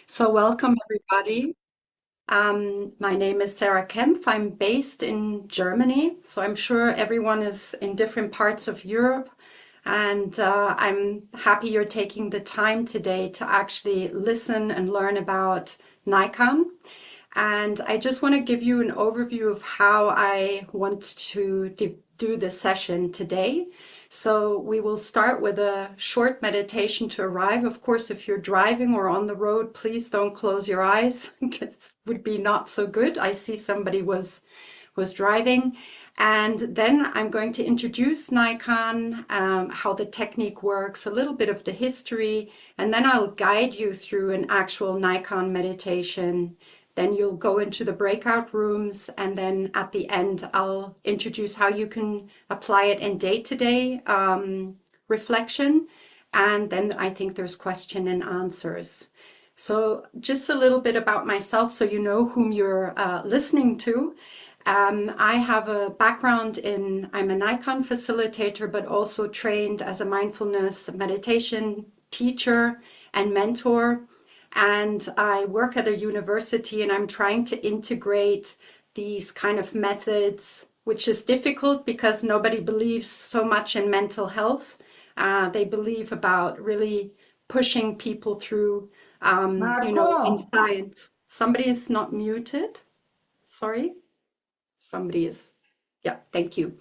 So welcome everybody. My name is Sarah Kempff. I'm based in Germany, so I'm sure everyone is in different parts of Europe. And I'm happy you're taking the time today to actually listen and learn about Naikan. And I just want to give you an overview of how I want to do this session today. So we will start with a short meditation to arrive. Of course, if you're driving or on the road, please don't close your eyes. It would be not so good. I see somebody was driving. And then I'm going to introduce Naikan, how the technique works, a little bit of the history, and then I'll guide you through an actual Naikan meditation. Then you'll go into the breakout rooms, and then at the end, I'll introduce how you can apply it in day-to-day reflection. And then I think there's question and answers. So just a little bit about myself so you know whom you're listening to. I have a background I'm a Naikan facilitator, but also trained as a mindfulness meditation teacher and mentor. And I work at a university and I'm trying to integrate these kind of methods, which is difficult because nobody believes so much in mental health. They believe about really pushing people through, in Marco, science. Somebody is not muted. Sorry. Somebody is, yeah, thank you.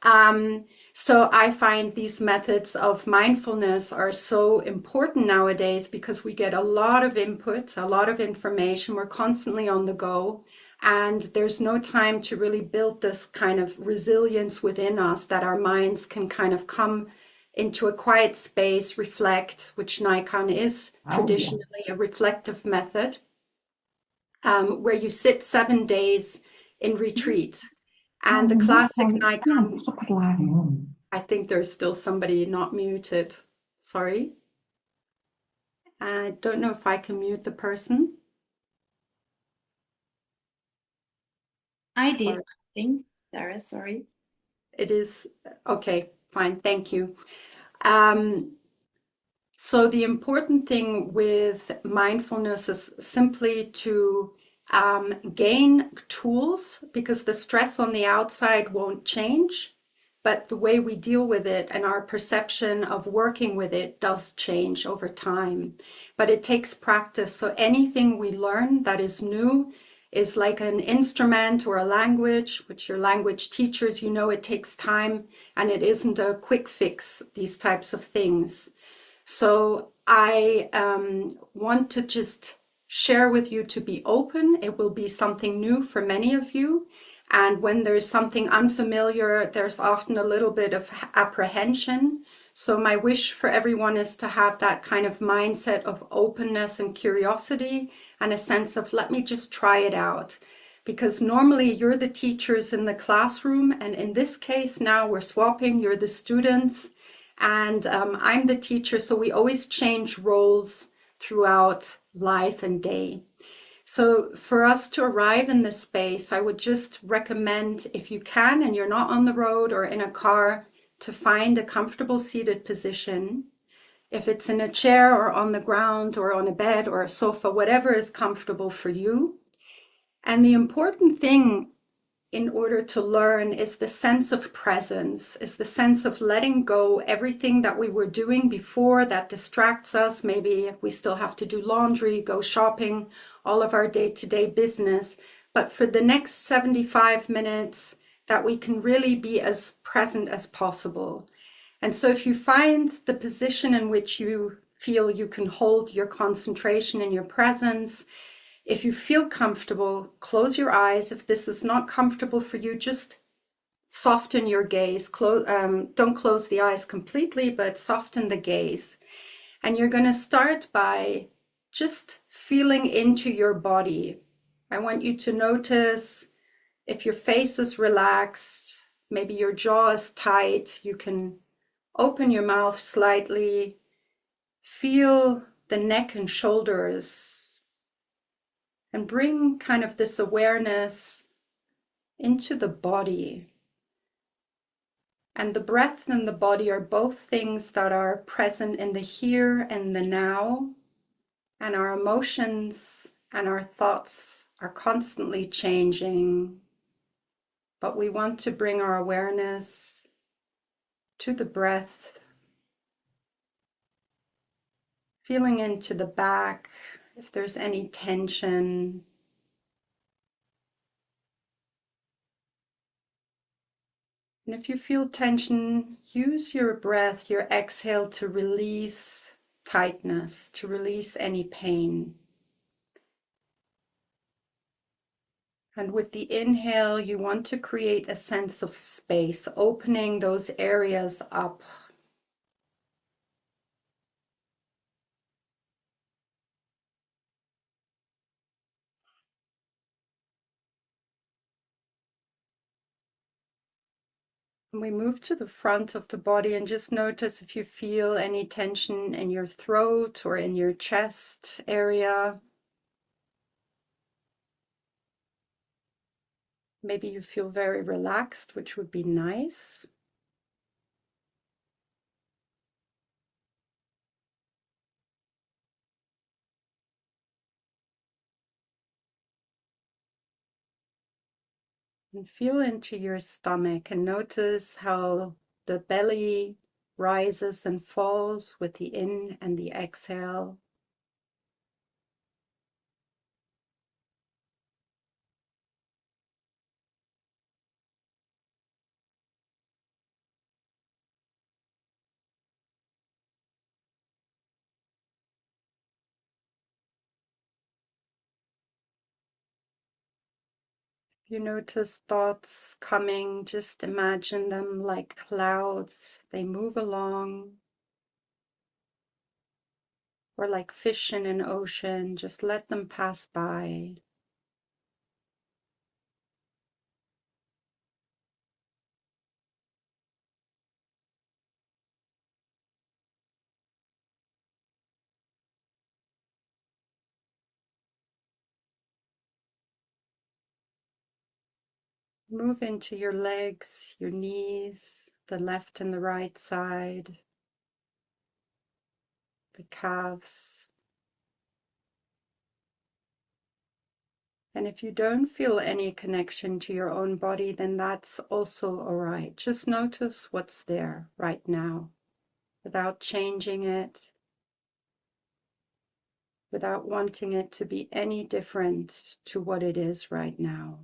Um, so I find these methods of mindfulness are so important nowadays because we get a lot of input, a lot of information. We're constantly on the go, and there's no time to really build this kind of resilience within us that our minds can kind of come into a quiet space, reflect, which Naikan is audio. traditionally a reflective method, where you sit 7 days in retreat. And the classic Naikan, I think there's still somebody not muted. Sorry. I don't know if I can mute the person. I did, Sorry. I think, Sarah, sorry. It is okay, fine. Thank you. Um, so the important thing with mindfulness is simply to gain tools because the stress on the outside won't change, but the way we deal with it and our perception of working with it does change over time. But it takes practice. So anything we learn that is new is like an instrument or a language, which your language teachers, it takes time and it isn't a quick fix, these types of things. So I want to just share with you to be open. It will be something new for many of you. And when there's something unfamiliar, there's often a little bit of apprehension. So my wish for everyone is to have that kind of mindset of openness and curiosity and a sense of, let me just try it out. Because normally you're the teachers in the classroom, and in this case now we're swapping, you're the students, and I'm the teacher, so we always change roles throughout life and day. So for us to arrive in this space, I would just recommend, if you can and you're not on the road or in a car, to find a comfortable seated position. If it's in a chair or on the ground or on a bed or a sofa, whatever is comfortable for you. And the important thing in order to learn is the sense of presence, is the sense of letting go everything that we were doing before that distracts us. Maybe we still have to do laundry, go shopping, all of our day-to-day business. But for the next 75 minutes, that we can really be as present as possible. And so if you find the position in which you feel you can hold your concentration and your presence, if you feel comfortable, close your eyes. If this is not comfortable for you, just soften your gaze. Don't close the eyes completely, but soften the gaze. And you're going to start by just feeling into your body. I want you to notice if your face is relaxed, maybe your jaw is tight, you can open your mouth slightly. Feel the neck and shoulders and bring kind of this awareness into the body. And the breath and the body are both things that are present in the here and the now. And our emotions and our thoughts are constantly changing, but we want to bring our awareness to the breath, feeling into the back if there's any tension. And if you feel tension, use your breath, your exhale to release tightness, to release any pain. And with the inhale, you want to create a sense of space, opening those areas up. And we move to the front of the body and just notice if you feel any tension in your throat or in your chest area. Maybe you feel very relaxed, which would be nice. And feel into your stomach and notice how the belly rises and falls with the in and the exhale. You notice thoughts coming, just imagine them like clouds. They move along, or like fish in an ocean, just let them pass by. Move into your legs, your knees, the left and the right side, the calves. And if you don't feel any connection to your own body, then that's also all right. Just notice what's there right now without changing it, without wanting it to be any different to what it is right now.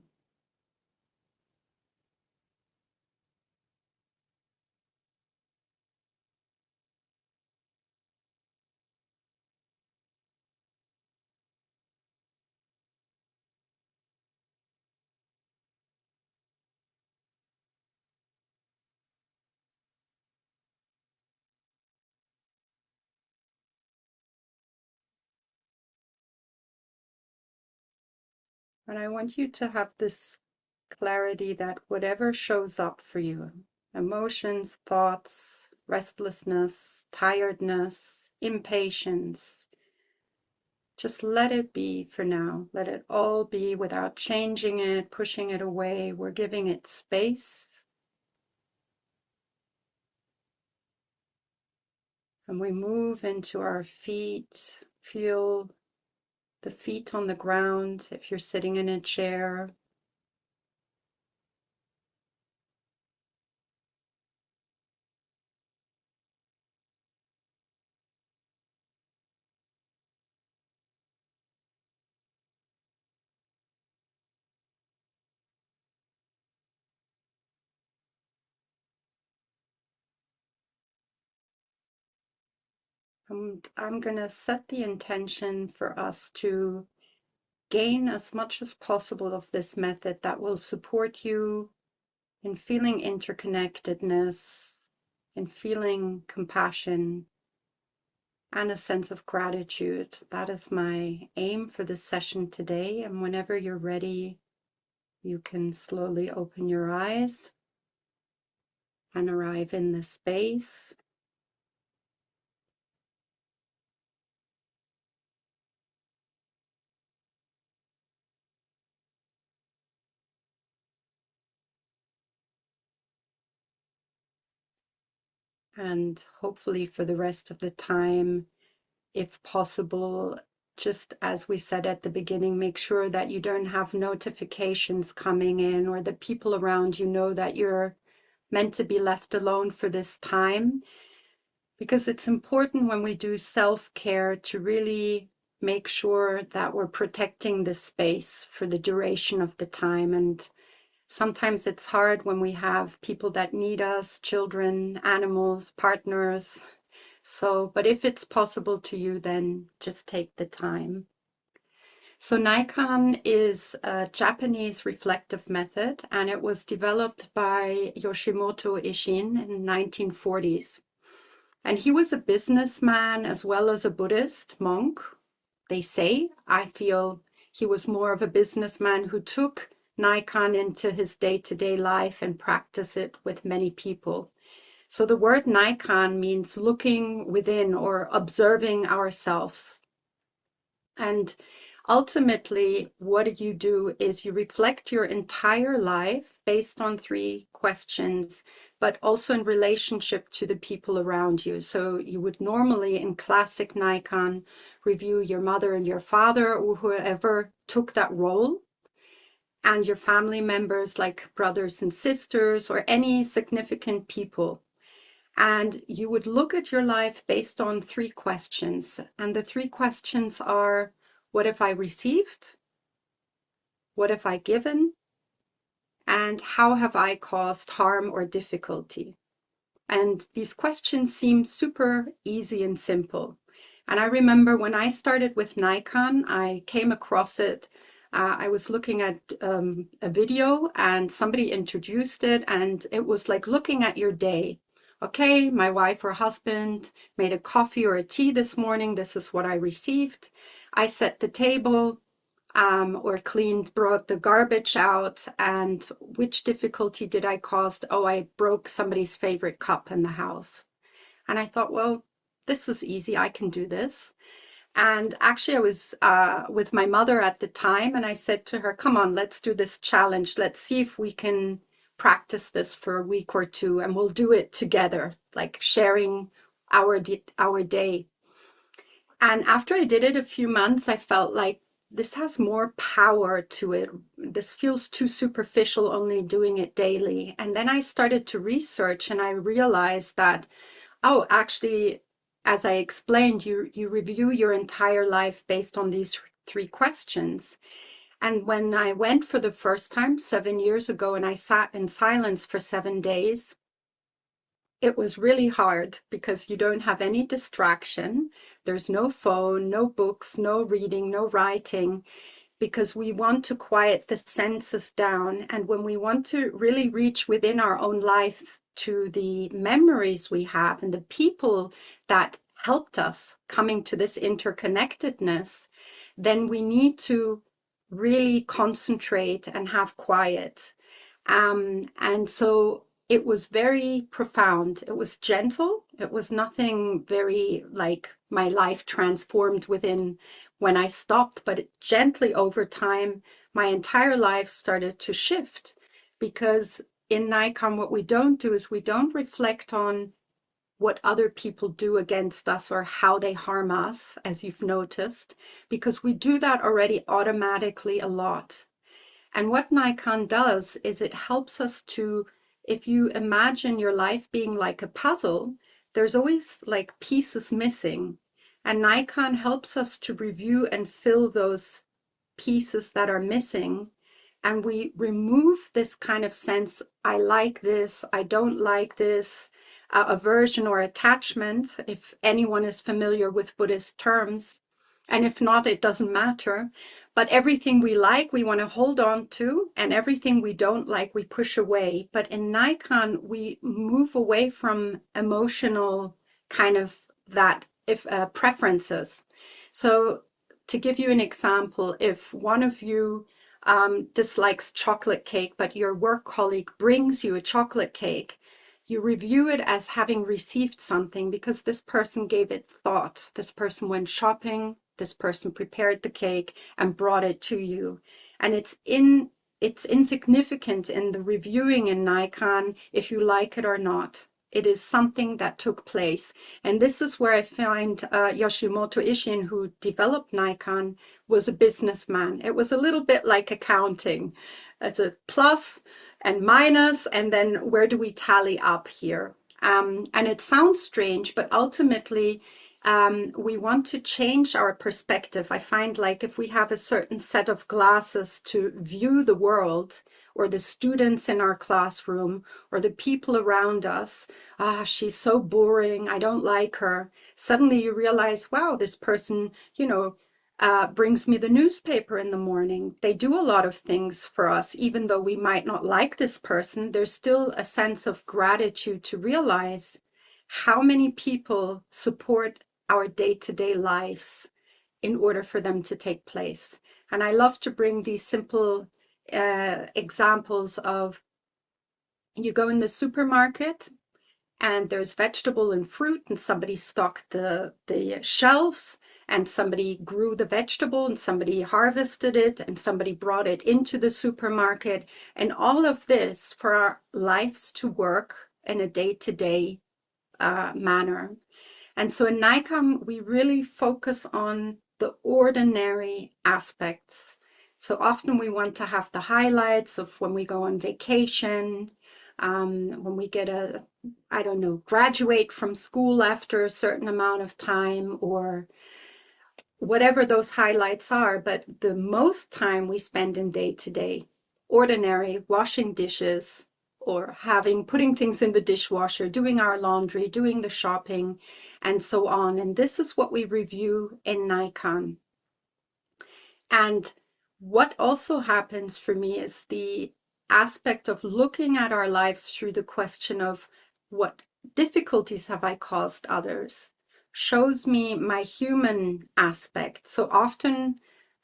And I want you to have this clarity that whatever shows up for you, emotions, thoughts, restlessness, tiredness, impatience, just let it be for now. Let it all be without changing it, pushing it away. We're giving it space. And we move into our feet. Feel the feet on the ground if you're sitting in a chair. I'm going to set the intention for us to gain as much as possible of this method that will support you in feeling interconnectedness, in feeling compassion, and a sense of gratitude. That is my aim for this session today. And whenever you're ready, you can slowly open your eyes and arrive in the space. And hopefully for the rest of the time, if possible, just as we said at the beginning, make sure that you don't have notifications coming in or the people around you know that you're meant to be left alone for this time. Because it's important when we do self-care to really make sure that we're protecting the space for the duration of the time. And sometimes it's hard when we have people that need us, children, animals, partners. So, but if it's possible to you, then just take the time. So Naikan is a Japanese reflective method, and it was developed by Yoshimoto Ishin in the 1940s. And he was a businessman as well as a Buddhist monk, they say. I feel he was more of a businessman who took Naikan into his day-to-day life and practiced it with many people. So the word Naikan means looking within or observing ourselves. And ultimately, what you do is you reflect your entire life based on 3 questions, but also in relationship to the people around you. So you would normally, in classic Naikan, review your mother and your father or whoever took that role, and your family members like brothers and sisters or any significant people. And you would look at your life based on 3 questions. And the 3 questions are, what have I received? What have I given? And how have I caused harm or difficulty? And these questions seem super easy and simple. And I remember when I started with Naikan, I came across it. I was looking at a video and somebody introduced it, and it was like looking at your day. Okay, my wife or husband made a coffee or a tea this morning. This is what I received. I set the table or brought the garbage out. And which difficulty did I cause? Oh, I broke somebody's favorite cup in the house. And I thought, well, this is easy. I can do this. And actually, I was with my mother at the time, and I said to her, come on, let's do this challenge. Let's see if we can practice this for a week or 2, and we'll do it together, like sharing our day. And after I did it a few months, I felt like this has more power to it. This feels too superficial, only doing it daily. And then I started to research, and I realized that, oh, actually, as I explained, you review your entire life based on these 3 questions. And when I went for the first time 7 years ago and I sat in silence for 7 days, it was really hard because you don't have any distraction. There's no phone, no books, no reading, no writing, because we want to quiet the senses down. And when we want to really reach within our own life to the memories we have and the people that helped us coming to this interconnectedness, then we need to really concentrate and have quiet. And so it was very profound. It was gentle. It was nothing very like my life transformed within when I stopped, but gently over time, my entire life started to shift. Because in Naikan, what we don't do is we don't reflect on what other people do against us or how they harm us, as you've noticed, because we do that already automatically a lot. And what Naikan does is it helps us to, if you imagine your life being like a puzzle, there's always like pieces missing. And Naikan helps us to review and fill those pieces that are missing. And we remove this kind of sense, I like this, I don't like this, aversion or attachment, if anyone is familiar with Buddhist terms. And if not, it doesn't matter. But everything we like, we want to hold on to, and everything we don't like, we push away. But in Naikan, we move away from emotional kind of that if preferences. So to give you an example, if one of you dislikes chocolate cake, but your work colleague brings you a chocolate cake, you review it as having received something because this person gave it thought. This person went shopping, this person prepared the cake and brought it to you. And it's insignificant in the reviewing in Naikan if you like it or not. It is something that took place. And this is where I find Yoshimoto Ishin, who developed Naikan, was a businessman. It was a little bit like accounting. It's a plus and minus, and then where do we tally up here? And it sounds strange, but ultimately, we want to change our perspective. I find like if we have a certain set of glasses to view the world, or the students in our classroom, or the people around us, she's so boring, I don't like her. Suddenly you realize, wow, this person, brings me the newspaper in the morning. They do a lot of things for us, even though we might not like this person. There's still a sense of gratitude to realize how many people support our day-to-day lives in order for them to take place. And I love to bring these simple examples of, you go in the supermarket and there's vegetable and fruit, and somebody stocked the shelves, and somebody grew the vegetable, and somebody harvested it, and somebody brought it into the supermarket. And all of this for our lives to work in a day-to-day manner. And so in Naikan, we really focus on the ordinary aspects. So often we want to have the highlights of when we go on vacation, when we get graduate from school after a certain amount of time, or whatever those highlights are. But the most time we spend in day to day, ordinary, washing dishes, or putting things in the dishwasher, doing our laundry, doing the shopping, and so on. And this is what we review in Naikan. And what also happens for me is the aspect of looking at our lives through the question of what difficulties have I caused others, shows me my human aspect. So often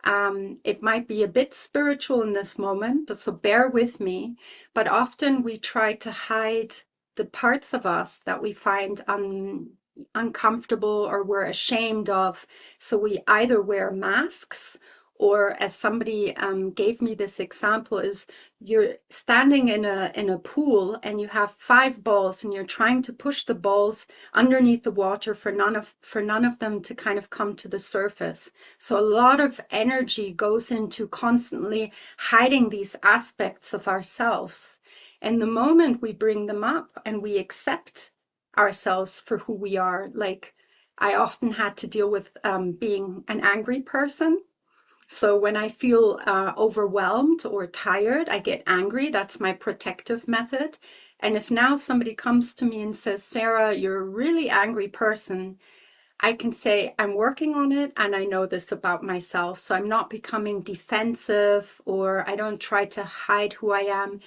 it might be a bit spiritual in this moment, but so bear with me. But often we try to hide the parts of us that we find uncomfortable or we're ashamed of. So we either wear masks, or as somebody gave me this example, is you're standing in a pool and you have 5 balls and you're trying to push the balls underneath the water for none of them to kind of come to the surface. So a lot of energy goes into constantly hiding these aspects of ourselves. And the moment we bring them up and we accept ourselves for who we are, like I often had to deal with being an angry person. So when I feel overwhelmed or tired, I get angry. That's my protective method. And if now somebody comes to me and says, Sarah, you're a really angry person, I can say, I'm working on it and I know this about myself. So I'm not becoming defensive, or I don't try to hide who I am.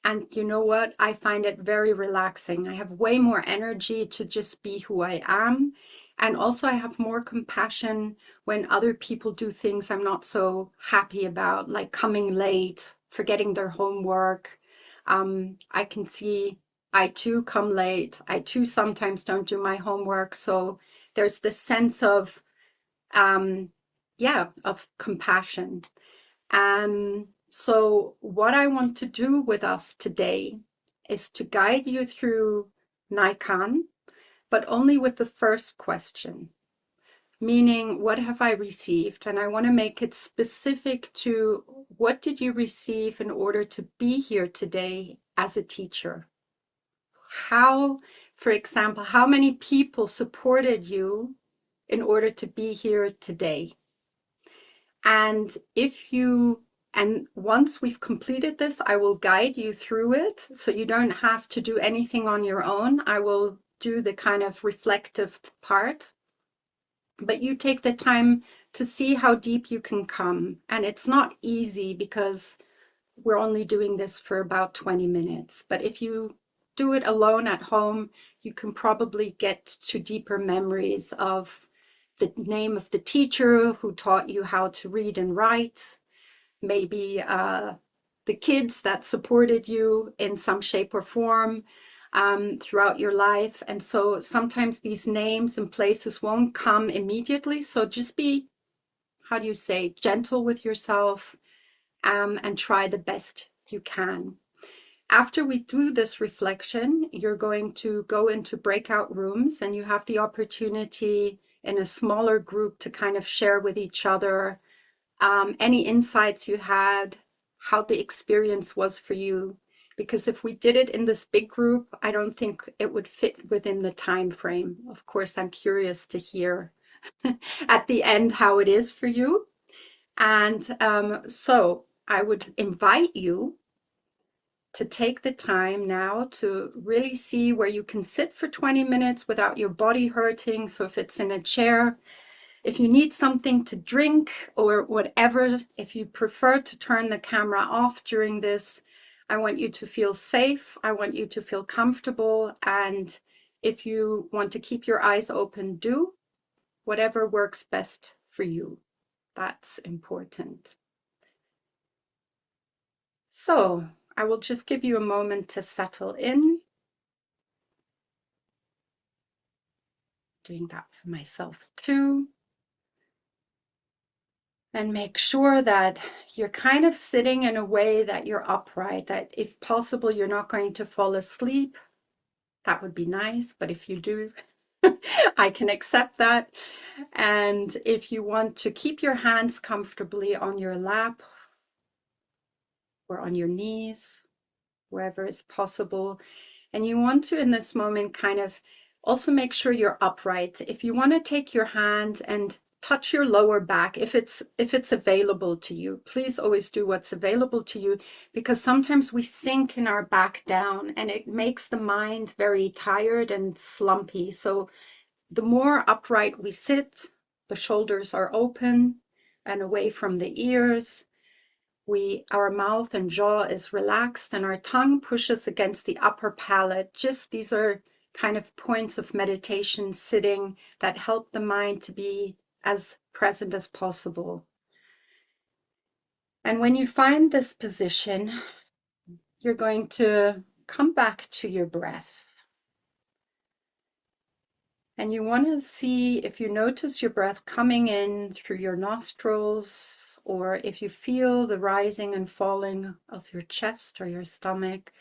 And you know what? I find it very relaxing. I have way more energy to just be who I am. And also I have more compassion when other people do things I'm not so happy about, like coming late, forgetting their homework. I can see I too come late. I too sometimes don't do my homework. So there's this sense of, of compassion. So what I want to do with us today is to guide you through Naikan, but only with the first question, meaning what have I received? And I want to make it specific to what did you receive in order to be here today as a teacher? How, for example, how many people supported you in order to be here today? And once we've completed this, I will guide you through it. So you don't have to do anything on your own. I will do the kind of reflective part, but you take the time to see how deep you can come. And it's not easy because we're only doing this for about 20 minutes. But if you do it alone at home, you can probably get to deeper memories of the name of the teacher who taught you how to read and write, maybe the kids that supported you in some shape or form throughout your life. And so sometimes these names and places won't come immediately. So just be, how do you say, gentle with yourself, and try the best you can. After we do this reflection, you're going to go into breakout rooms and you have the opportunity in a smaller group to kind of share with each other any insights you had, how the experience was for you. Because if we did it in this big group, I don't think it would fit within the time frame. Of course, I'm curious to hear at the end how it is for you. And so I would invite you to take the time now to really see where you can sit for 20 minutes without your body hurting. So if it's in a chair, if you need something to drink or whatever, if you prefer to turn the camera off during this, I want you to feel safe. I want you to feel comfortable. And if you want to keep your eyes open, do whatever works best for you. That's important. So I will just give you a moment to settle in. Doing that for myself too. And make sure that you're kind of sitting in a way that you're upright, that if possible, you're not going to fall asleep. That would be nice, but if you do, I can accept that. And if you want to keep your hands comfortably on your lap or on your knees, wherever is possible, and you want to, in this moment, kind of also make sure you're upright. If you want to take your hand and touch your lower back, if it's available to you, please always do what's available to you, because sometimes we sink in our back down and it makes the mind very tired and slumpy. So the more upright we sit, the shoulders are open and away from the ears. Our mouth and jaw is relaxed and our tongue pushes against the upper palate. Just these are kind of points of meditation sitting that help the mind to be as present as possible. And when you find this position, you're going to come back to your breath. And you want to see if you notice your breath coming in through your nostrils, or if you feel the rising and falling of your chest or your stomach.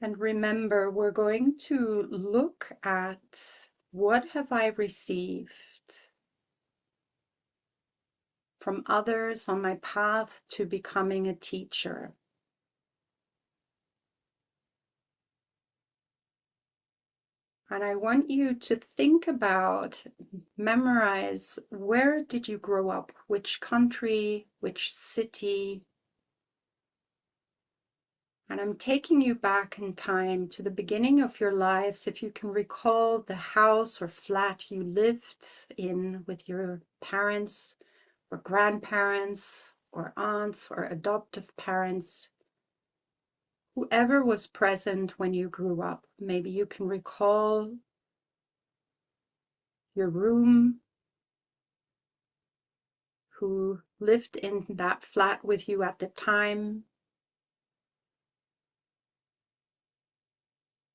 And remember, we're going to look at what have I received from others on my path to becoming a teacher. And I want you to think about, memorize, where did you grow up? Which country, which city? And I'm taking you back in time to the beginning of your lives. If you can recall the house or flat you lived in with your parents or grandparents or aunts or adoptive parents, whoever was present when you grew up. Maybe you can recall your room, who lived in that flat with you at the time.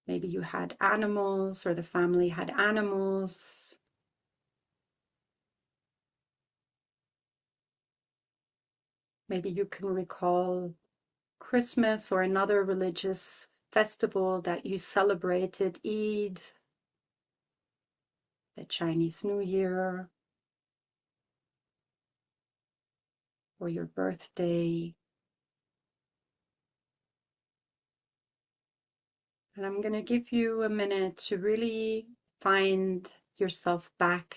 Maybe you had animals or the family had animals. Maybe you can recall Christmas or another religious festival that you celebrated, Eid, the Chinese New Year, or your birthday. And I'm going to give you a minute to really find yourself back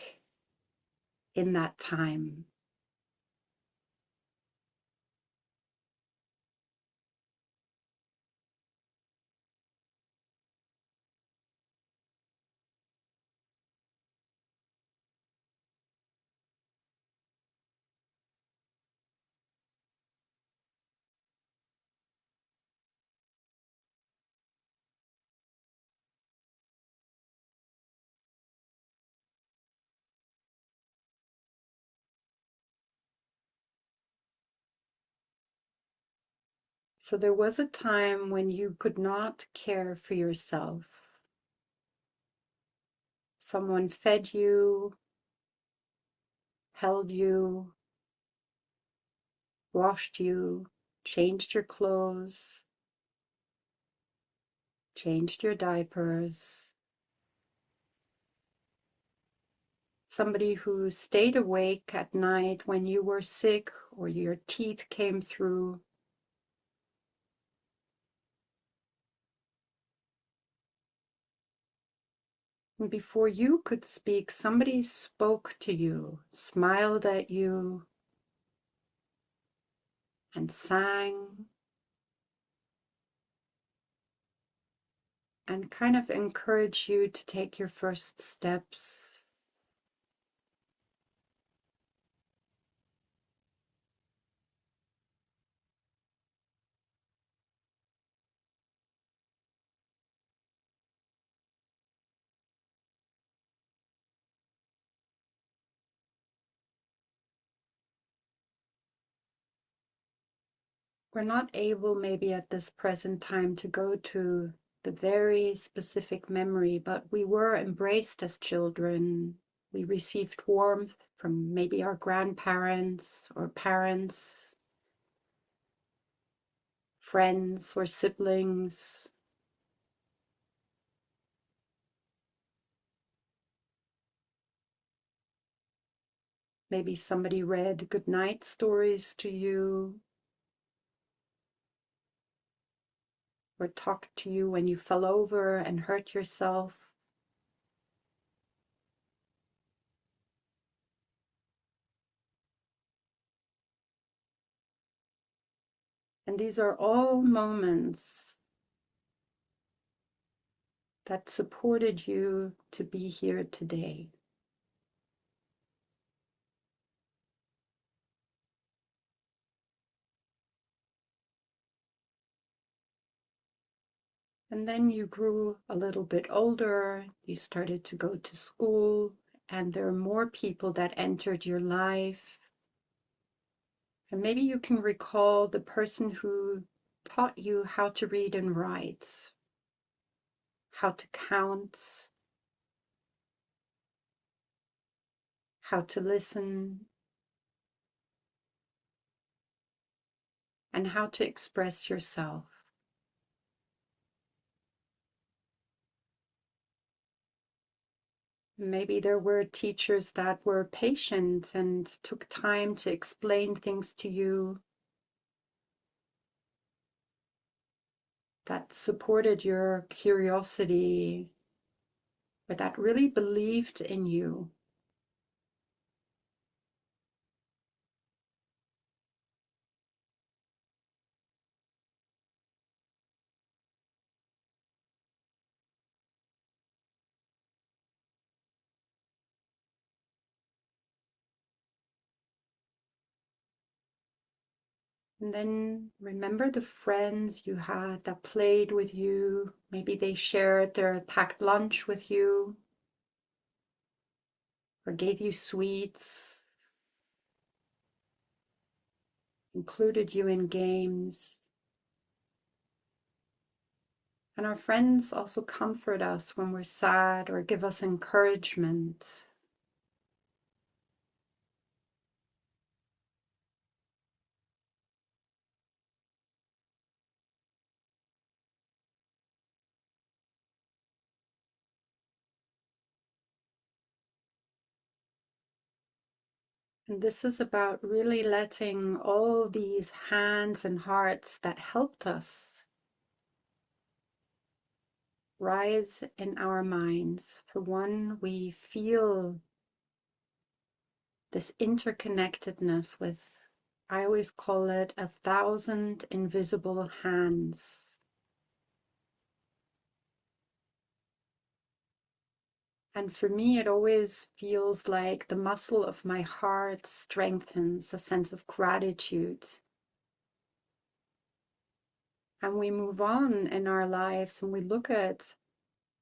in that time. So there was a time when you could not care for yourself. Someone fed you, held you, washed you, changed your clothes, changed your diapers. Somebody who stayed awake at night when you were sick or your teeth came through. And before you could speak, somebody spoke to you, smiled at you, and sang and kind of encouraged you to take your first steps. We're not able, maybe at this present time, to go to the very specific memory, but we were embraced as children. We received warmth from maybe our grandparents or parents, friends or siblings. Maybe somebody read goodnight stories to you or talked to you when you fell over and hurt yourself. And these are all moments that supported you to be here today. And then you grew a little bit older, you started to go to school, and there are more people that entered your life. And maybe you can recall the person who taught you how to read and write, how to count, how to listen, and how to express yourself. Maybe there were teachers that were patient and took time to explain things to you, that supported your curiosity, or that really believed in you. And then remember the friends you had that played with you. Maybe they shared their packed lunch with you or gave you sweets, included you in games. And our friends also comfort us when we're sad or give us encouragement. And this is about really letting all these hands and hearts that helped us rise in our minds. For one, we feel this interconnectedness with, I always call it 1,000 invisible hands. And for me, it always feels like the muscle of my heart strengthens, a sense of gratitude. And we move on in our lives and we look at,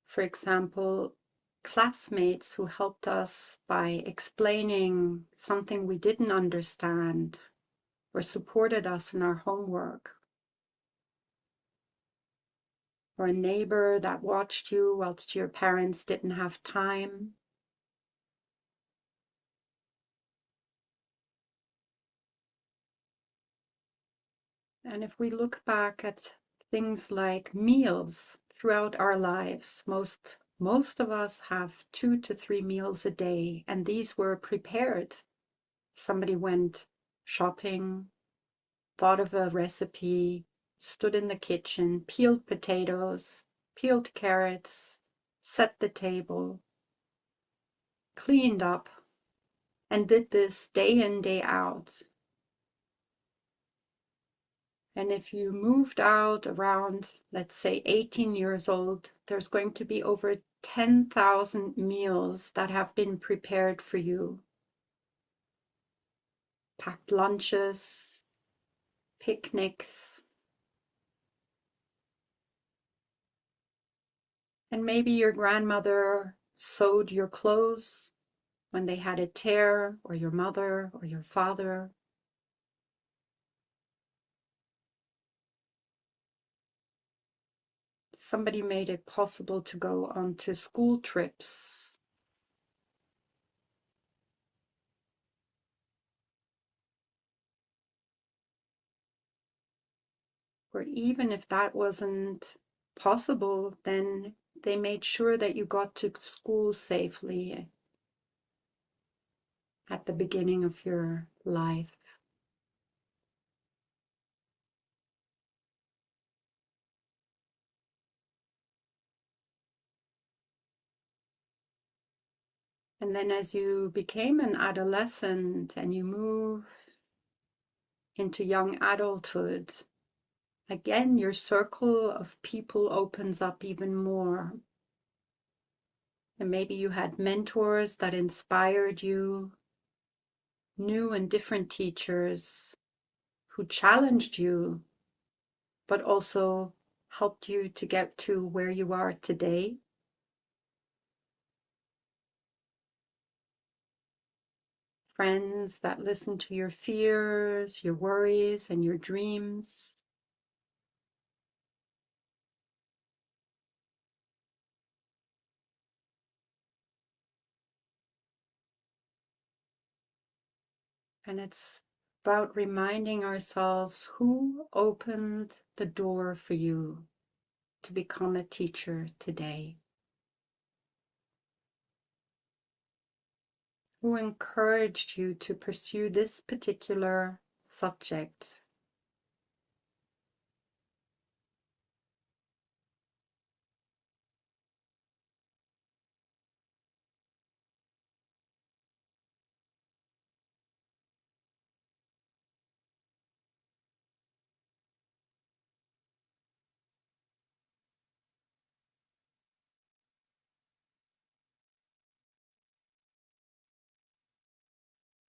for example, classmates who helped us by explaining something we didn't understand or supported us in our homework, or a neighbor that watched you whilst your parents didn't have time. And if we look back at things like meals throughout our lives, most of us have 2 to 3 meals a day, and these were prepared. Somebody went shopping, thought of a recipe, stood in the kitchen, peeled potatoes, peeled carrots, set the table, cleaned up, and did this day in, day out. And if you moved out around, let's say, 18 years old, there's going to be over 10,000 meals that have been prepared for you. Packed lunches, picnics. And maybe your grandmother sewed your clothes when they had a tear, or your mother or your father. Somebody made it possible to go on to school trips. Or even if that wasn't possible, then they made sure that you got to school safely at the beginning of your life. And then as you became an adolescent and you move into young adulthood, again, your circle of people opens up even more. And maybe you had mentors that inspired you, new and different teachers who challenged you, but also helped you to get to where you are today. Friends that listen to your fears, your worries, and your dreams. And it's about reminding ourselves who opened the door for you to become a teacher today. Who encouraged you to pursue this particular subject?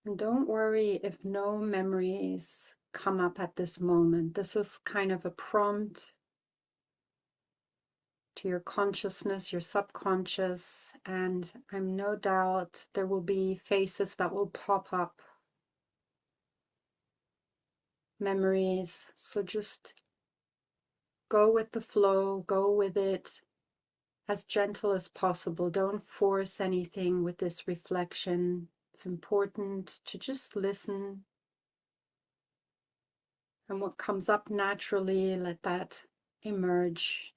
And don't worry if no memories come up at this moment. This is kind of a prompt to your consciousness, your subconscious, and I'm no doubt there will be faces that will pop up, memories. So just go with the flow, go with it as gentle as possible. Don't force anything with this reflection. It's important to just listen, and what comes up naturally, let that emerge.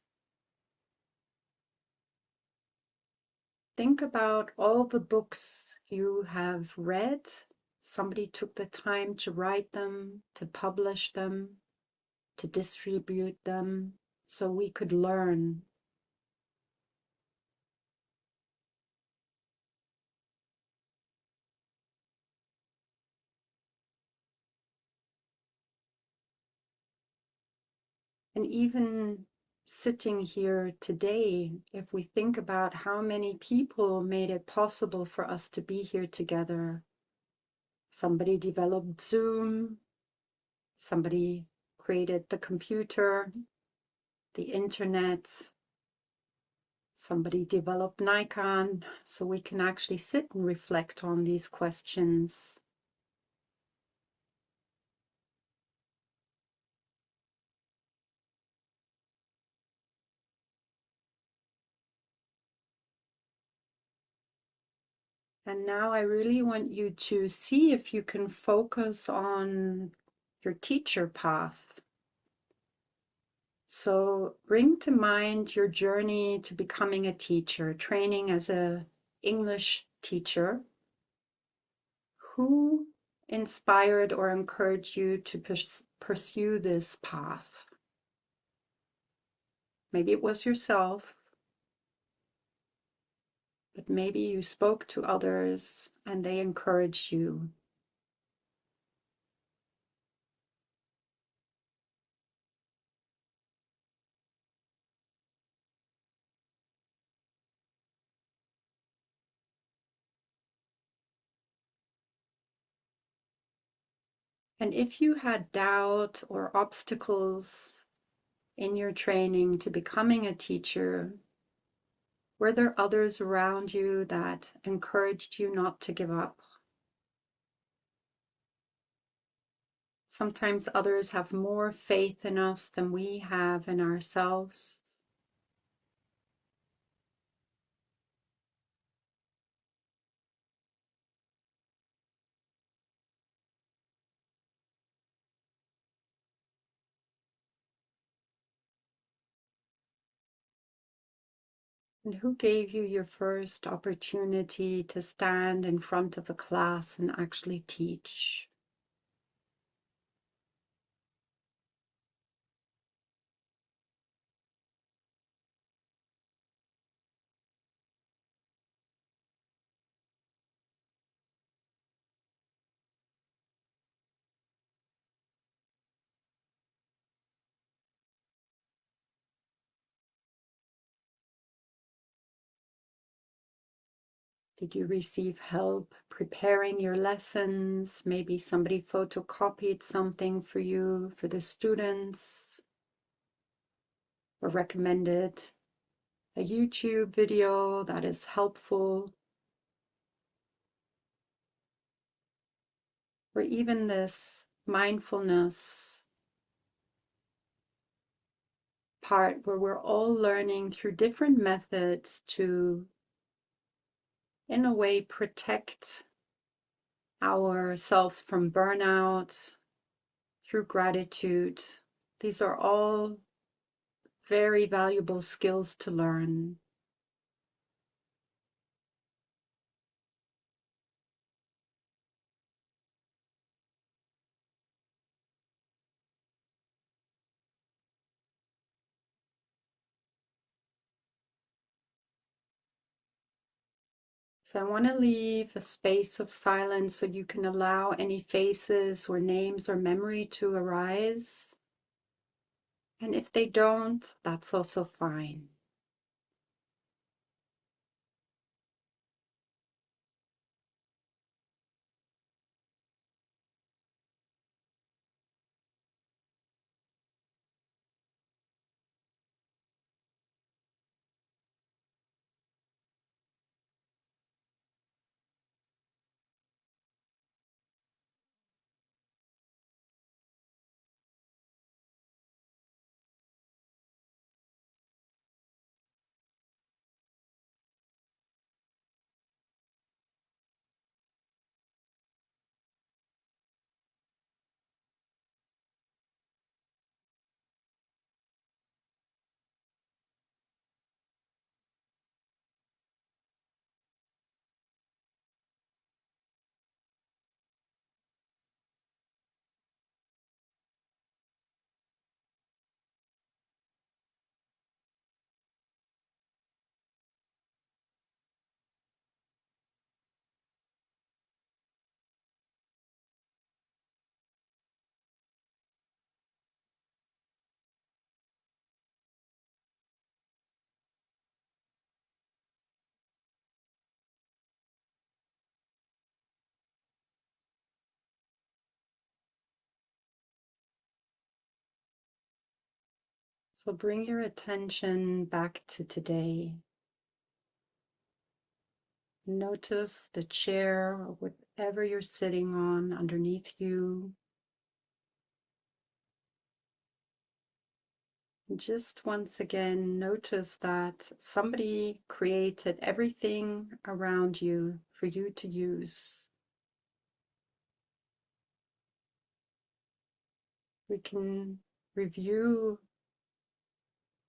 Think about all the books you have read. Somebody took the time to write them, to publish them, to distribute them, so we could learn. And even sitting here today, if we think about how many people made it possible for us to be here together. Somebody developed Zoom, somebody created the computer, the internet, somebody developed Naikan, so we can actually sit and reflect on these questions. And now I really want you to see if you can focus on your teacher path. So bring to mind your journey to becoming a teacher, training as a English teacher. Who inspired or encouraged you to pursue this path? Maybe it was yourself, but maybe you spoke to others and they encouraged you. And if you had doubt or obstacles in your training to becoming a teacher, were there others around you that encouraged you not to give up? Sometimes others have more faith in us than we have in ourselves. And who gave you your first opportunity to stand in front of a class and actually teach? Did you receive help preparing your lessons? Maybe somebody photocopied something for you, for the students, or recommended a YouTube video that is helpful, or even this mindfulness part where we're all learning through different methods to, in a way, protect ourselves from burnout through gratitude. These are all very valuable skills to learn. So I want to leave a space of silence so you can allow any faces or names or memory to arise. And if they don't, that's also fine. So bring your attention back to today. Notice the chair or whatever you're sitting on underneath you. Just once again, notice that somebody created everything around you for you to use. We can review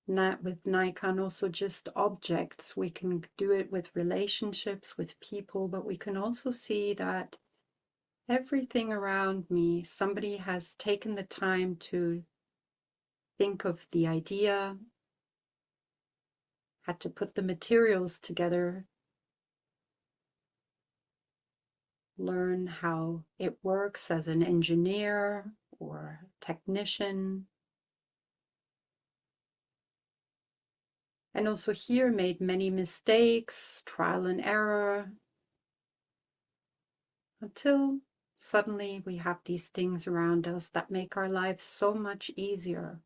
Not with Naikan, also just objects. We can do it with relationships, with people, but we can also see that everything around me, somebody has taken the time to think of the idea, had to put the materials together, learn how it works as an engineer or technician. And also here made many mistakes, trial and error, until suddenly we have these things around us that make our lives so much easier.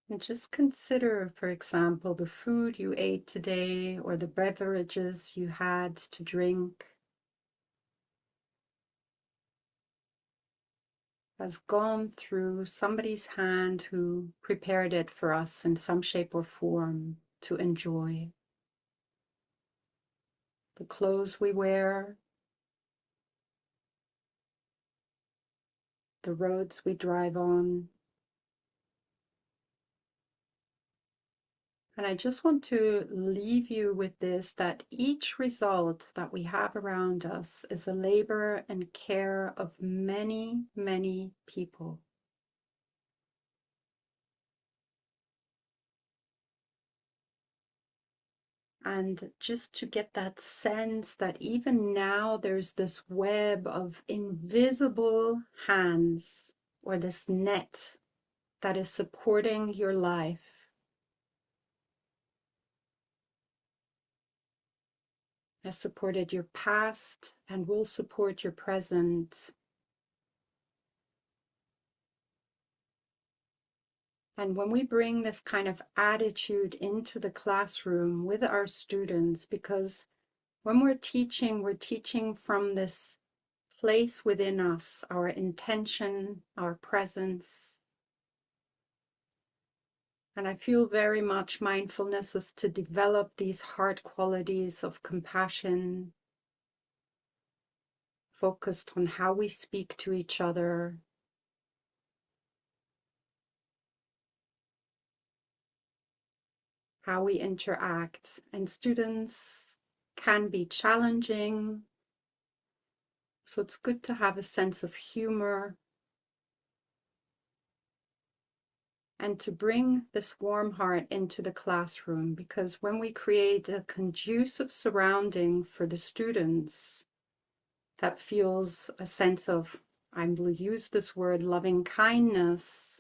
And just consider, for example, the food you ate today or the beverages you had to drink has gone through somebody's hand who prepared it for us in some shape or form to enjoy. The clothes we wear, the roads we drive on. And I just want to leave you with this, that each result that we have around us is a labor and care of many, many people. And just to get that sense that even now there's this web of invisible hands, or this net that is supporting your life. Has supported your past and will support your present. And when we bring this kind of attitude into the classroom with our students, because when we're teaching from this place within us, our intention, our presence. And I feel very much mindfulness is to develop these heart qualities of compassion, focused on how we speak to each other, how we interact. And students can be challenging, so it's good to have a sense of humor and to bring this warm heart into the classroom, because when we create a conducive surrounding for the students that feels a sense of, I will use this word, loving kindness,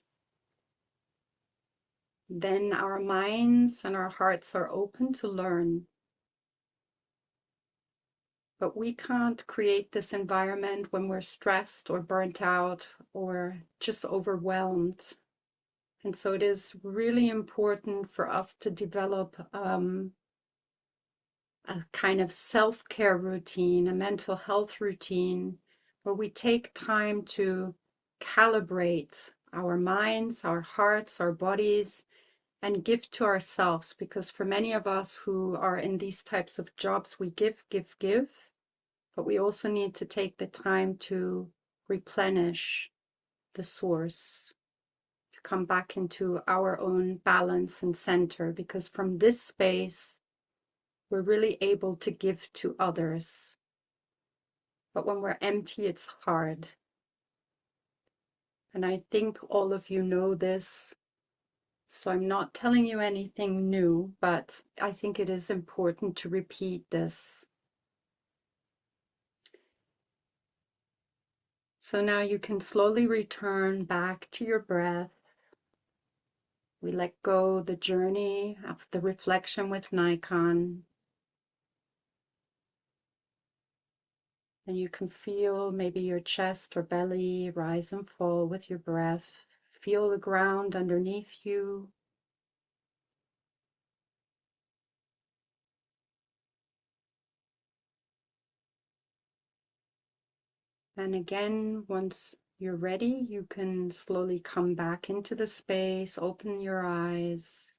then our minds and our hearts are open to learn. But we can't create this environment when we're stressed or burnt out or just overwhelmed. And so it is really important for us to develop a kind of self-care routine, a mental health routine, where we take time to calibrate our minds, our hearts, our bodies, and give to ourselves. Because for many of us who are in these types of jobs, we give, but we also need to take the time to replenish the source, to come back into our own balance and center, because from this space, we're really able to give to others. But when we're empty, it's hard. And I think all of you know this, so I'm not telling you anything new, but I think it is important to repeat this. So now you can slowly return back to your breath. We let go the journey of the reflection with Naikan. And you can feel maybe your chest or belly rise and fall with your breath. Feel the ground underneath you. And again, once you're ready, you can slowly come back into the space, open your eyes.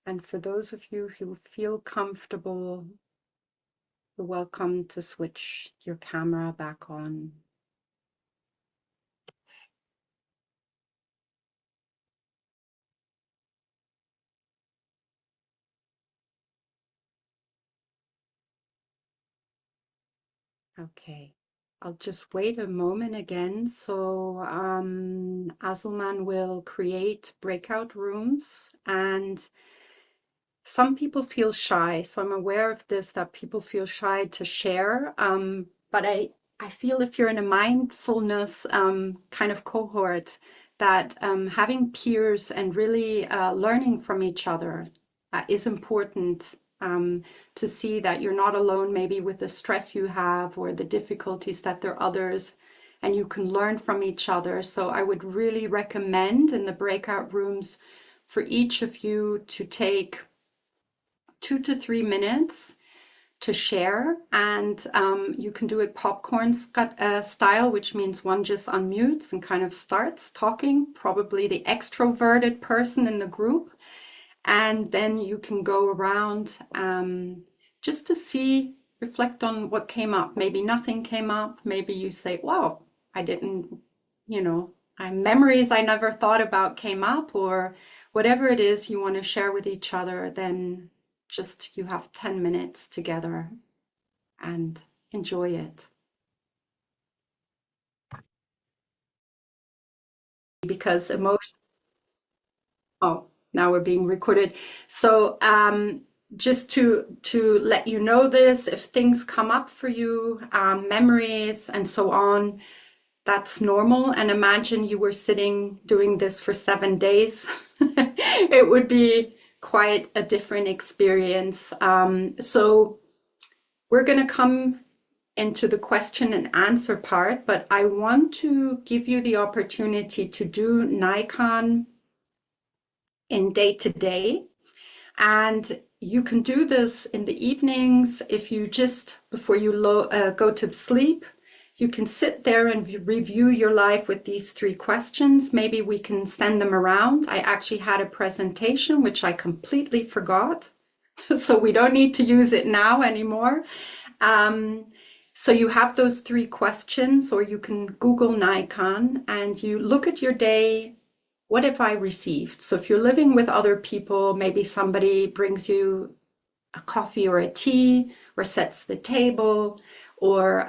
And for those of you who feel comfortable, You're welcome to switch your camera back on. Okay, I'll just wait a moment again. So Azelman will create breakout rooms, and some people feel shy. So I'm aware of this, that people feel shy to share. But I feel if you're in a mindfulness kind of cohort, that having peers and really learning from each other is important, to see that you're not alone, maybe with the stress you have or the difficulties that there are others, and you can learn from each other. So I would really recommend in the breakout rooms for each of you to take 2 to 3 minutes to share, and you can do it popcorn style, which means one just unmutes and kind of starts talking, probably the extroverted person in the group, and then you can go around just to see, reflect on what came up. Maybe nothing came up. Maybe you say, wow, I didn't, memories I never thought about came up, or whatever it is you want to share with each other. Then just you have 10 minutes together and enjoy it. Because emotion, oh, now we're being recorded. So just to let you know this, if things come up for you, memories and so on, that's normal. And imagine you were sitting doing this for 7 days. It would be quite a different experience. So we're going to come into the question and answer part, but I want to give you the opportunity to do Naikan in day to day. And you can do this in the evenings. If you just, before you go to sleep, you can sit there and review your life with these 3 questions. Maybe we can send them around. I actually had a presentation, which I completely forgot. So we don't need to use it now anymore. So you have those 3 questions, or you can Google Naikan and you look at your day. What have I received? So if you're living with other people, maybe somebody brings you a coffee or a tea, or sets the table, or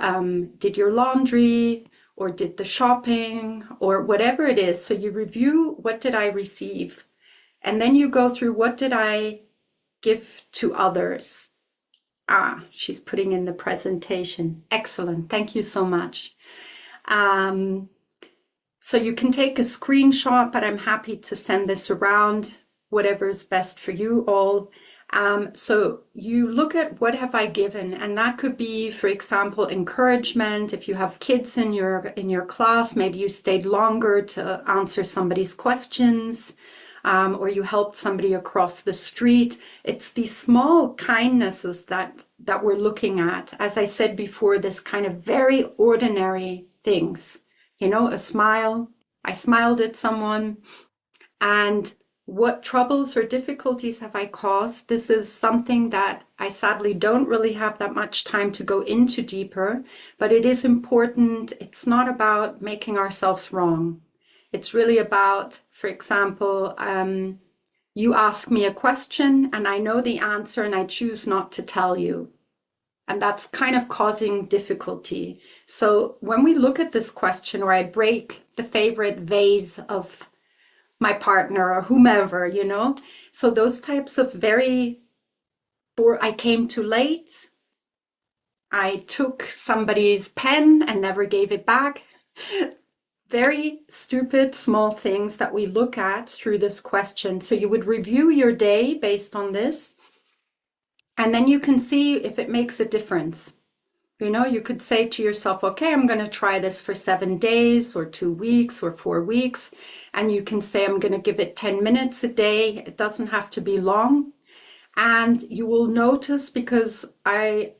did your laundry, or did the shopping, or whatever it is. So you review, what did I receive? And then you go through, what did I give to others? She's putting in the presentation. Excellent. Thank you so much. So you can take a screenshot, but I'm happy to send this around, whatever is best for you all. So you look at, what have I given? And that could be, for example, encouragement. If you have kids in your class, maybe you stayed longer to answer somebody's questions, or you helped somebody across the street. It's these small kindnesses that we're looking at. As I said before, this kind of very ordinary things. A smile. I smiled at someone. And what troubles or difficulties have I caused? This is something that I sadly don't really have that much time to go into deeper, but it is important. It's not about making ourselves wrong. It's really about, for example, you ask me a question and I know the answer and I choose not to tell you. And that's kind of causing difficulty. So when we look at this question, or I break the favorite vase of my partner or whomever, so those types of I came too late, I took somebody's pen and never gave it back. Very stupid small things that we look at through this question. So you would review your day based on this, and then you can see if it makes a difference. You could say to yourself, okay, I'm going to try this for 7 days or 2 weeks or 4 weeks. And you can say, I'm going to give it 10 minutes a day. It doesn't have to be long. And you will notice, because I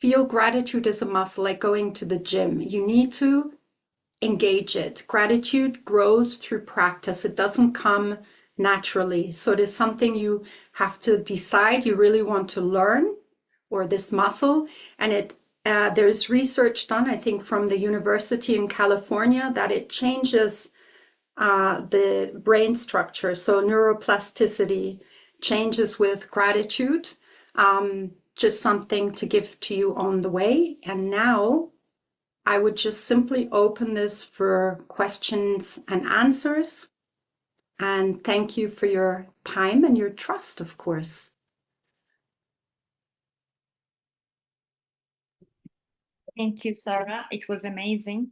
feel gratitude is a muscle, like going to the gym. You need to engage it. Gratitude grows through practice. It doesn't come naturally. So it is something you have to decide you really want to learn, or this muscle. And there's research done, I think, from the university in California that it changes the brain structure. So neuroplasticity changes with gratitude. Just something to give to you on the way. And now I would just simply open this for questions and answers. And thank you for your time and your trust, of course. Thank you, Sarah. It was amazing.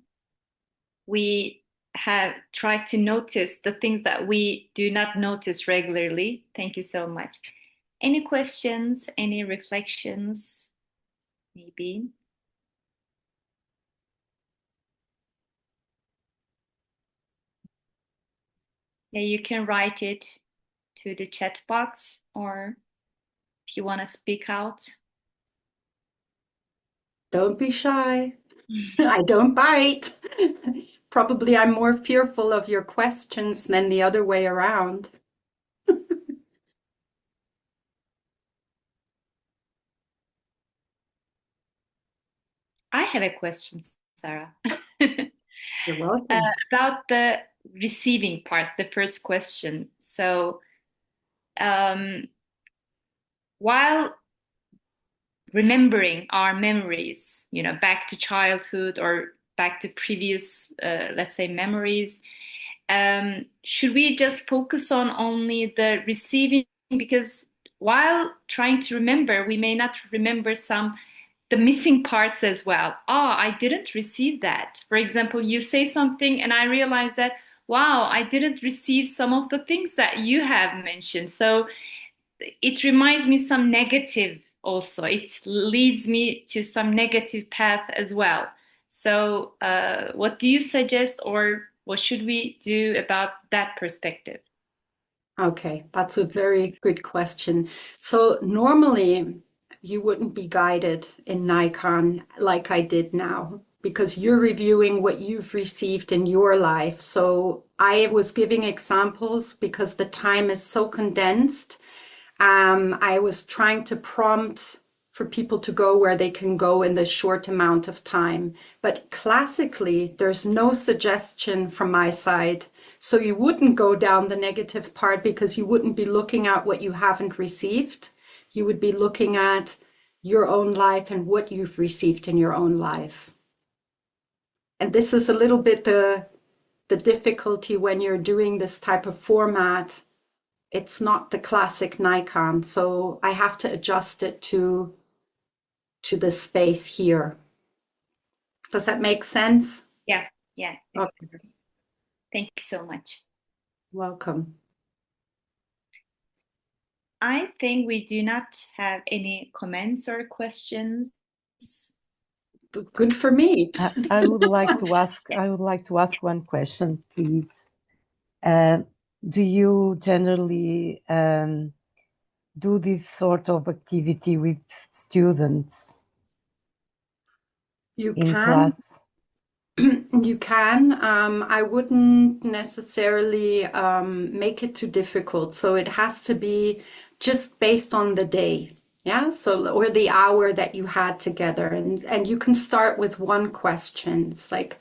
We have tried to notice the things that we do not notice regularly. Thank you so much. Any questions, any reflections, maybe? Yeah, you can write it to the chat box, or if you want to speak out. Don't be shy. I don't bite. Probably I'm more fearful of your questions than the other way around. I have a question, Sarah. You're welcome. About the receiving part, the first question. So, um, while remembering our memories, back to childhood or back to previous, let's say, memories, should we just focus on only the receiving? Because while trying to remember, we may not remember the missing parts as well. Oh, I didn't receive that. For example, you say something and I realize that, wow, I didn't receive some of the things that you have mentioned. So it reminds me some negative also. It leads me to some negative path as well. So, what do you suggest, or what should we do about that perspective? Okay, that's a very good question. So normally you wouldn't be guided in Naikan like I did now because you're reviewing what you've received in your life. So I was giving examples because the time is so condensed. I was trying to prompt for people to go where they can go in this short amount of time. But classically, there's no suggestion from my side. So you wouldn't go down the negative part because you wouldn't be looking at what you haven't received. You would be looking at your own life and what you've received in your own life. And this is a little bit the difficulty when you're doing this type of format. It's not the classic Naikan, so I have to adjust it to the space here. Does that make sense? Yeah, yeah. Okay, Thank you so much. welcome. I think we do not have any comments or questions. Good for me. I would like to ask. I would like to ask one question, please. Do you generally do this sort of activity with students You in can. class? You can. I wouldn't necessarily make it too difficult. So it has to be just based on the day. Yeah. So, or the hour that you had together. And you can start with one question. It's like,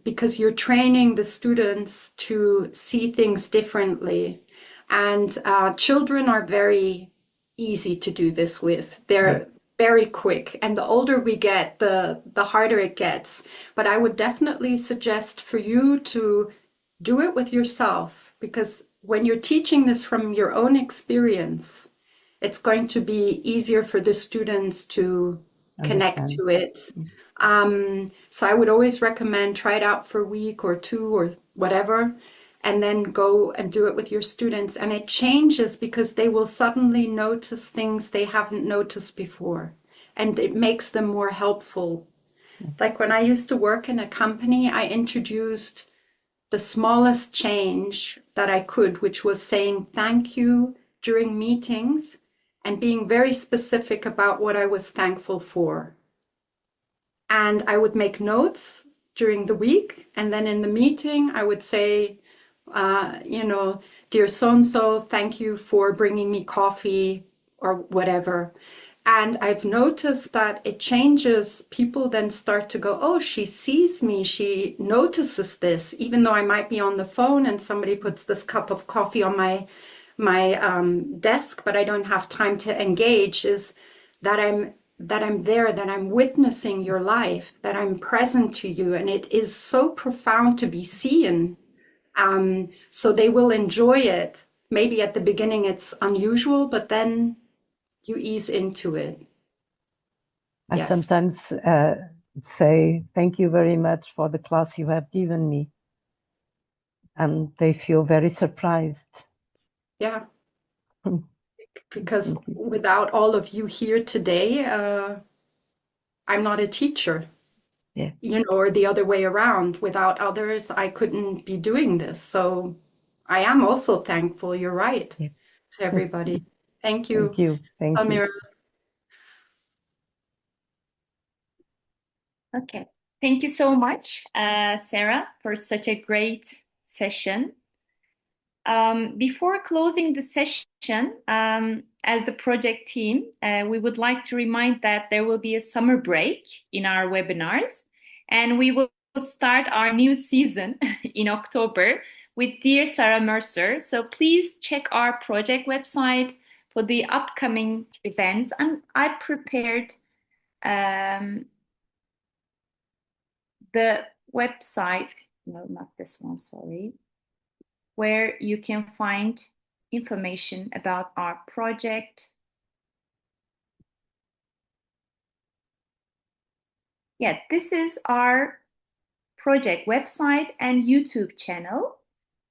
because you're training the students to see things differently. And children are very easy to do this with. They're very quick, and the older we get, the harder it gets. But I would definitely suggest for you to do it with yourself, because when you're teaching this from your own experience, it's going to be easier for the students to connect Understand. to it. So I would always recommend try it out for a week or two or whatever, and then go and do it with your students. And it changes because they will suddenly notice things they haven't noticed before, and it makes them more helpful. Like when I used to work in a company, I introduced the smallest change that I could, which was saying thank you during meetings and being very specific about what I was thankful for. And I would make notes during the week. And then in the meeting, I would say, dear so and so, thank you for bringing me coffee or whatever. And I've noticed that it changes. People then start to go, oh, she sees me. She notices this, even though I might be on the phone and somebody puts this cup of coffee on my desk, but I don't have time to engage, is that I'm there, that I'm witnessing your life, that I'm present to you. And it is so profound to be seen. So they will enjoy it. Maybe at the beginning it's unusual, but then you ease into it. I Yes. sometimes say, thank you very much for the class you have given me. And they feel very surprised. Yeah. Because without all of you here today, I'm not a teacher. Yeah. You know, or the other way around. Without others, I couldn't be doing this. So I am also thankful, you're right, Yeah. to everybody. Thank you. Thank you. Thank you. Amira. Okay. Thank you so much, Sarah, for such a great session. Before closing the session, as the project team, we would like to remind that there will be a summer break in our webinars, and we will start our new season in October with Dear Sarah Mercer. So please check our project website for the upcoming events. And I prepared the website, no, not this one, sorry, where you can find information about our project. Yeah, this is our project website and YouTube channel.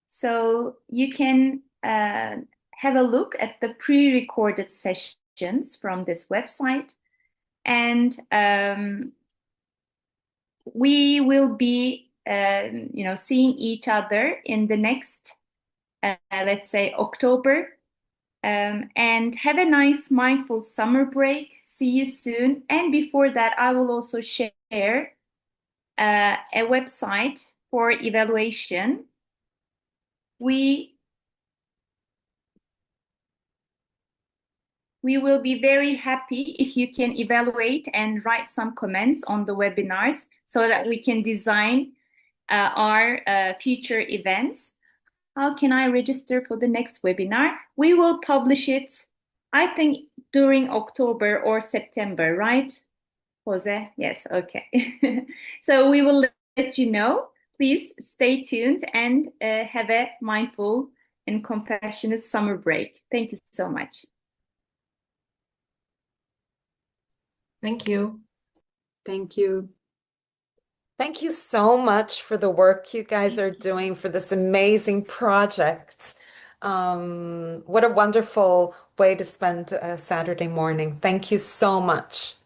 So you can have a look at the pre-recorded sessions from this website. And we will be, seeing each other in the next, let's say, October. And have a nice mindful summer break. See you soon. And before that, I will also share a website for evaluation. We will be very happy if you can evaluate and write some comments on the webinars so that we can design our future events. How can I register for the next webinar? We will publish it, I think, during October or September, right, Jose? Yes, okay. So we will let you know. Please stay tuned and have a mindful and compassionate summer break. Thank you so much. Thank you. Thank you. Thank you so much for the work you guys are doing for this amazing project. What a wonderful way to spend a Saturday morning. Thank you so much.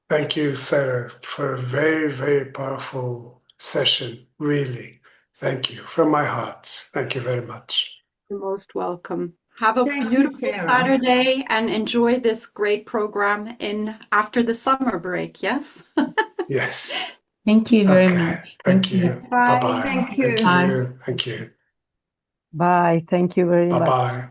Thank you, Sarah, for a very, very powerful session. Really. Thank you from my heart. Thank you very much. You're most welcome. Have a Thank you, beautiful Sarah. Saturday and enjoy this great program after the summer break, yes? Yes. Thank you very Okay. much. Thank you. Bye. Bye-bye. Thank you. Thank you. Thank you. Bye. Thank you very much. Bye-bye.